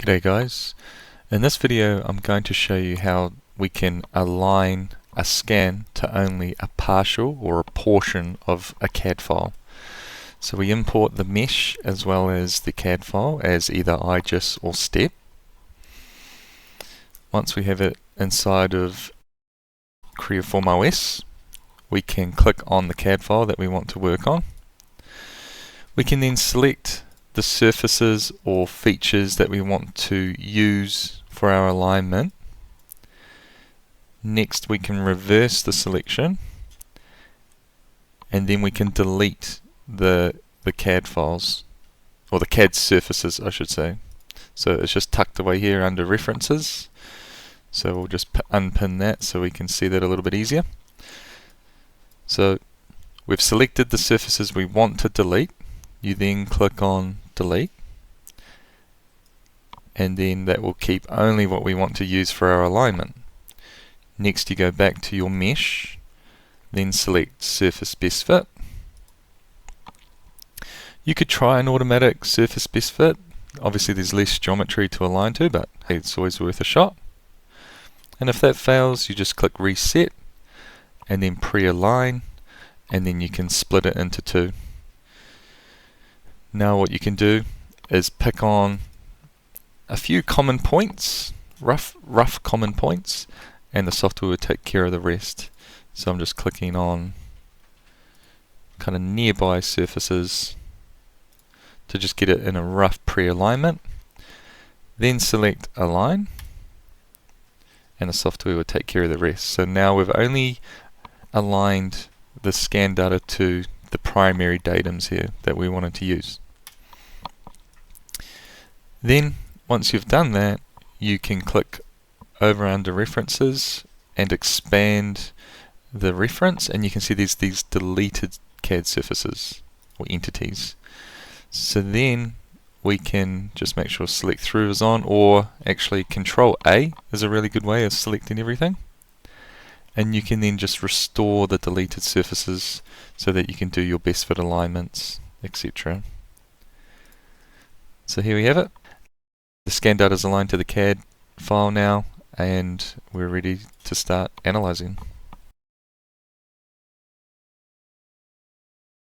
G'day guys, in this video I'm going to show you how we can align a scan to only a partial or a portion of a CAD file. So we import the mesh as well as the CAD file as either IGES or STEP. Once we have it inside of Creaform OS, we can click on the CAD file that we want to work on. We can then select the surfaces or features that we want to use for our alignment. Next we can reverse the selection and then we can delete the CAD files, or the CAD surfaces I should say. So it's just tucked away here under references, so we'll just unpin that so we can see that a little bit easier. So we've selected the surfaces we want to delete. You then click on delete, and then that will keep only what we want to use for our alignment. Next you go back to your mesh, then select surface best fit. You could try an automatic surface best fit. Obviously there's less geometry to align to, but hey, it's always worth a shot. And if that fails, you just click reset and then pre-align, and then you can split it into two. Now what you can do is pick on a few common points, rough common points, and the software will take care of the rest. So I'm just clicking on kind of nearby surfaces to just get it in a rough pre-alignment. Then select align, and the software will take care of the rest. So now we've only aligned the scan data to the primary datums here that we wanted to use. Then once you've done that, you can click over under references and expand the reference, and you can see there's these deleted CAD surfaces or entities. So then we can just make sure select through is on, or actually Control A is a really good way of selecting everything. And you can then just restore the deleted surfaces so that you can do your best fit alignments, etc. So here we have it. The scan data is aligned to the CAD file now, and we're ready to start analyzing.